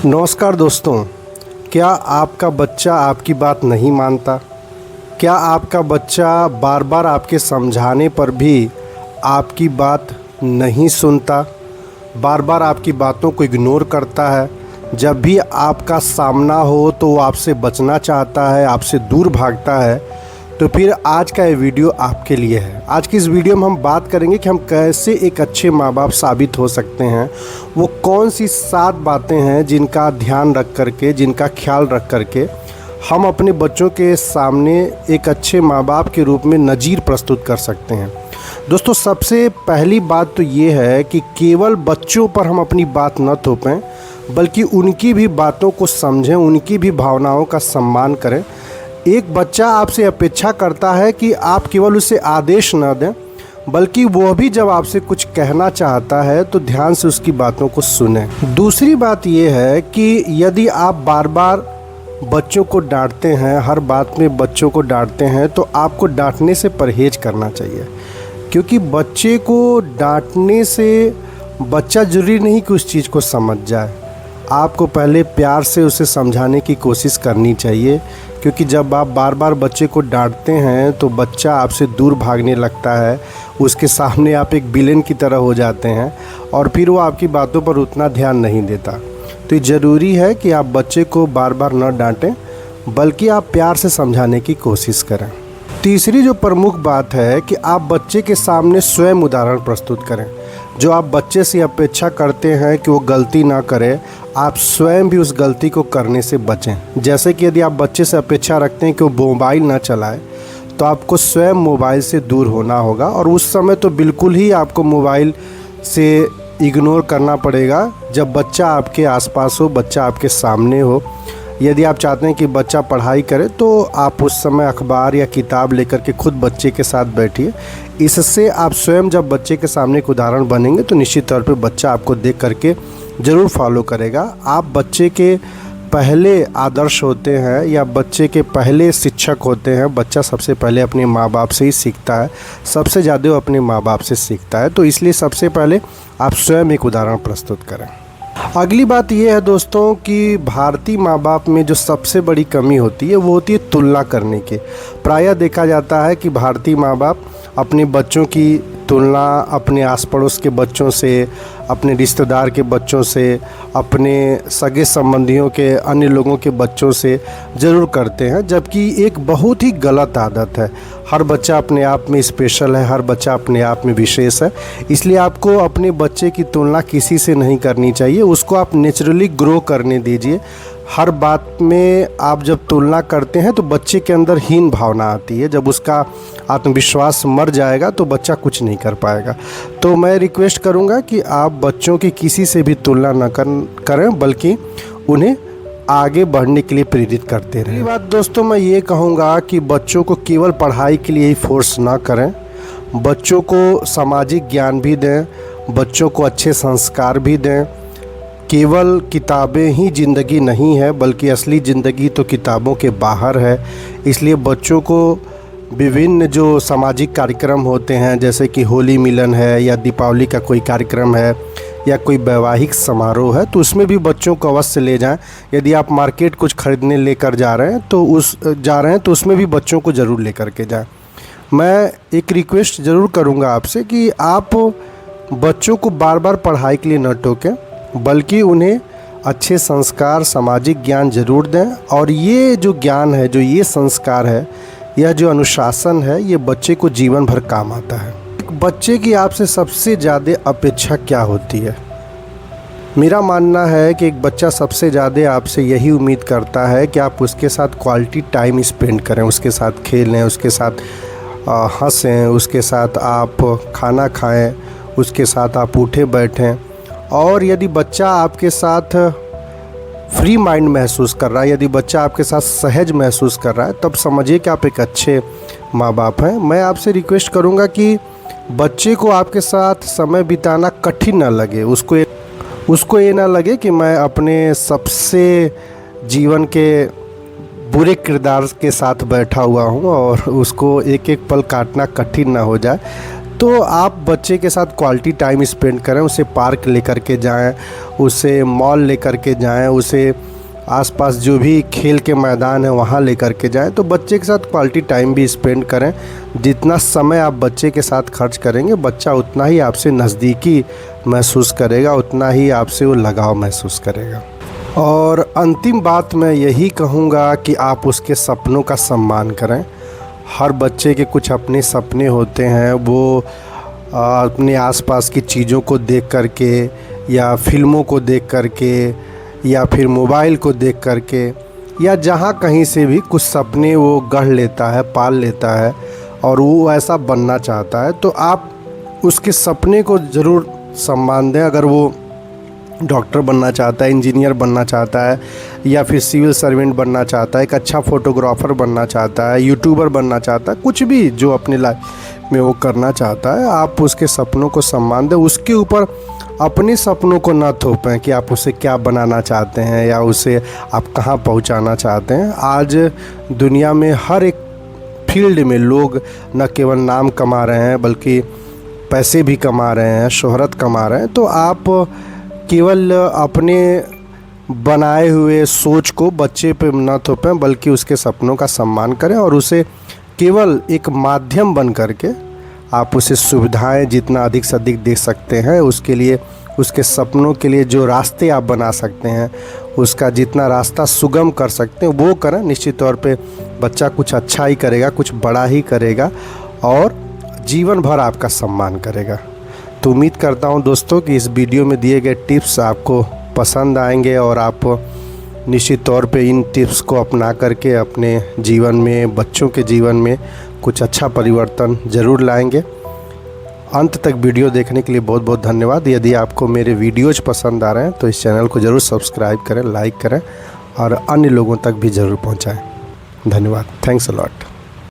नमस्कार दोस्तों। क्या आपका बच्चा आपकी बात नहीं मानता? क्या आपका बच्चा बार बार आपके समझाने पर भी आपकी बात नहीं सुनता, बार बार आपकी बातों को इग्नोर करता है? जब भी आपका सामना हो तो वो आपसे बचना चाहता है, आपसे दूर भागता है। तो फिर आज का ये वीडियो आपके लिए है। आज की इस वीडियो में हम बात करेंगे कि हम कैसे एक अच्छे माँ बाप साबित हो सकते हैं। वो कौन सी 7 बातें हैं जिनका ध्यान रख करके, जिनका ख्याल रख करके हम अपने बच्चों के सामने एक अच्छे माँ बाप के रूप में नज़ीर प्रस्तुत कर सकते हैं। दोस्तों, सबसे पहली बात तो ये है कि केवल बच्चों पर हम अपनी बात न थोपें, बल्कि उनकी भी बातों को समझें, उनकी भी भावनाओं का सम्मान करें। एक बच्चा आपसे अपेक्षा करता है कि आप केवल उसे आदेश न दें, बल्कि वह भी जब आपसे कुछ कहना चाहता है तो ध्यान से उसकी बातों को सुनें। दूसरी बात यह है कि यदि आप बार बार बच्चों को डांटते हैं, हर बात में बच्चों को डांटते हैं, तो आपको डांटने से परहेज करना चाहिए। क्योंकि बच्चे को डांटने से बच्चा ज़रूरी नहीं कि उस चीज़ को समझ जाए। आपको पहले प्यार से उसे समझाने की कोशिश करनी चाहिए। क्योंकि जब आप बार बार बच्चे को डांटते हैं तो बच्चा आपसे दूर भागने लगता है, उसके सामने आप एक विलेन की तरह हो जाते हैं और फिर वो आपकी बातों पर उतना ध्यान नहीं देता। तो ये ज़रूरी है कि आप बच्चे को बार बार न डांटें, बल्कि आप प्यार से समझाने की कोशिश करें। तीसरी जो प्रमुख बात है कि आप बच्चे के सामने स्वयं उदाहरण प्रस्तुत करें। जो आप बच्चे से अपेक्षा करते हैं कि वो गलती ना करे, आप स्वयं भी उस गलती को करने से बचें। जैसे कि यदि आप बच्चे से अपेक्षा रखते हैं कि वो मोबाइल ना चलाए, तो आपको स्वयं मोबाइल से दूर होना होगा और उस समय तो बिल्कुल ही आपको मोबाइल से इग्नोर करना पड़ेगा जब बच्चा आपके आसपास हो, बच्चा आपके सामने हो। यदि आप चाहते हैं कि बच्चा पढ़ाई करे तो आप उस समय अखबार या किताब लेकर के खुद बच्चे के साथ बैठिए। इससे आप स्वयं जब बच्चे के सामने एक उदाहरण बनेंगे तो निश्चित तौर पे बच्चा आपको देख करके ज़रूर फॉलो करेगा। आप बच्चे के पहले आदर्श होते हैं या बच्चे के पहले शिक्षक होते हैं। बच्चा सबसे पहले अपने माँ बाप से ही सीखता है, सबसे ज़्यादा वो अपने माँ बाप से सीखता है। तो इसलिए सबसे पहले आप स्वयं एक उदाहरण प्रस्तुत करें। अगली बात यह है दोस्तों कि भारतीय माँ बाप में जो सबसे बड़ी कमी होती है वो होती है तुलना करने की। प्रायः देखा जाता है कि भारतीय माँ बाप अपने बच्चों की तुलना अपने आस पड़ोस के बच्चों से, अपने रिश्तेदार के बच्चों से, अपने सगे संबंधियों के अन्य लोगों के बच्चों से ज़रूर करते हैं, जबकि एक बहुत ही गलत आदत है। हर बच्चा अपने आप में स्पेशल है, हर बच्चा अपने आप में विशेष है। इसलिए आपको अपने बच्चे की तुलना किसी से नहीं करनी चाहिए, उसको आप नेचुरली ग्रो करने दीजिए। हर बात में आप जब तुलना करते हैं तो बच्चे के अंदर हीन भावना आती है। जब उसका आत्मविश्वास मर जाएगा तो बच्चा कुछ नहीं कर पाएगा। तो मैं रिक्वेस्ट करूंगा कि आप बच्चों की किसी से भी तुलना न करें, बल्कि उन्हें आगे बढ़ने के लिए प्रेरित करते रहें। बात दोस्तों, मैं ये कहूँगा कि बच्चों को केवल पढ़ाई के लिए ही फोर्स ना करें। बच्चों को सामाजिक ज्ञान भी दें, बच्चों को अच्छे संस्कार भी दें। केवल किताबें ही ज़िंदगी नहीं है, बल्कि असली ज़िंदगी तो किताबों के बाहर है। इसलिए बच्चों को विभिन्न जो सामाजिक कार्यक्रम होते हैं, जैसे कि होली मिलन है या दीपावली का कोई कार्यक्रम है या कोई वैवाहिक समारोह है, तो उसमें भी बच्चों को अवश्य ले जाएं। यदि आप मार्केट कुछ ख़रीदने लेकर जा रहे हैं तो उसमें भी बच्चों को ज़रूर लेकर के जाएं। मैं एक रिक्वेस्ट ज़रूर करूँगा आपसे कि आप बच्चों को बार बार पढ़ाई के लिए न टोकें, बल्कि उन्हें अच्छे संस्कार, सामाजिक ज्ञान ज़रूर दें। और ये जो ज्ञान है, जो ये संस्कार है, यह जो अनुशासन है, ये बच्चे को जीवन भर काम आता है। एक बच्चे की आपसे सबसे ज़्यादा अपेक्षा क्या होती है? मेरा मानना है कि एक बच्चा सबसे ज़्यादा आपसे यही उम्मीद करता है कि आप उसके साथ क्वालिटी टाइम स्पेंड करें, उसके साथ खेलें, उसके साथ हंसें, उसके साथ आप खाना खाएं, उसके साथ आप उठे बैठें। और यदि बच्चा आपके साथ फ्री माइंड महसूस कर रहा है, यदि बच्चा आपके साथ सहज महसूस कर रहा है, तब समझिए कि आप एक अच्छे माँ बाप हैं। मैं आपसे रिक्वेस्ट करूँगा कि बच्चे को आपके साथ समय बिताना कठिन ना लगे। उसको ये ना लगे कि मैं अपने सबसे जीवन के बुरे किरदार के साथ बैठा हुआ हूँ और उसको एक एक पल काटना कठिन ना हो जाए। तो आप बच्चे के साथ क्वालिटी टाइम स्पेंड करें, उसे पार्क लेकर के जाएं, उसे मॉल लेकर के जाएं, उसे आसपास जो भी खेल के मैदान है वहाँ लेकर के जाएं। तो बच्चे के साथ क्वालिटी टाइम भी स्पेंड करें। जितना समय आप बच्चे के साथ खर्च करेंगे, बच्चा उतना ही आपसे नज़दीकी महसूस करेगा, उतना ही आपसे वो लगाव महसूस करेगा। और अंतिम बात मैं यही कहूँगा कि आप उसके सपनों का सम्मान करें। हर बच्चे के कुछ अपने सपने होते हैं, वो अपने आसपास की चीज़ों को देख कर के या फिल्मों को देख कर के या फिर मोबाइल को देख कर के या जहाँ कहीं से भी कुछ सपने वो गढ़ लेता है, पाल लेता है और वो ऐसा बनना चाहता है। तो आप उसके सपने को ज़रूर सम्मान दें। अगर वो डॉक्टर बनना चाहता है, इंजीनियर बनना चाहता है या फिर सिविल सर्वेंट बनना चाहता है, एक अच्छा फ़ोटोग्राफ़र बनना चाहता है, यूट्यूबर बनना चाहता है, कुछ भी जो अपने लाइफ में वो करना चाहता है, आप उसके सपनों को सम्मान दें। उसके ऊपर अपने सपनों को ना थोपें कि आप उसे क्या बनाना चाहते हैं या उसे आप कहाँ पहुँचाना चाहते हैं। आज दुनिया में हर एक फील्ड में लोग न केवल नाम कमा रहे हैं बल्कि पैसे भी कमा रहे हैं, शोहरत कमा रहे हैं। तो आप केवल अपने बनाए हुए सोच को बच्चे पे न थोपें बल्कि उसके सपनों का सम्मान करें और उसे केवल एक माध्यम बन करके आप उसे सुविधाएं जितना अधिक से अधिक दे सकते हैं, उसके लिए उसके सपनों के लिए जो रास्ते आप बना सकते हैं, उसका जितना रास्ता सुगम कर सकते हैं वो करें। निश्चित तौर पे बच्चा कुछ अच्छा ही करेगा, कुछ बड़ा ही करेगा और जीवन भर आपका सम्मान करेगा। तो उम्मीद करता हूं दोस्तों कि इस वीडियो में दिए गए टिप्स आपको पसंद आएंगे और आप निश्चित तौर पे इन टिप्स को अपना करके अपने जीवन में, बच्चों के जीवन में कुछ अच्छा परिवर्तन ज़रूर लाएंगे। अंत तक वीडियो देखने के लिए बहुत बहुत धन्यवाद। यदि आपको मेरे वीडियोज़ पसंद आ रहे हैं तो इस चैनल को ज़रूर सब्सक्राइब करें, लाइक करें और अन्य लोगों तक भी ज़रूर पहुंचाएं। धन्यवाद। Thanks a lot.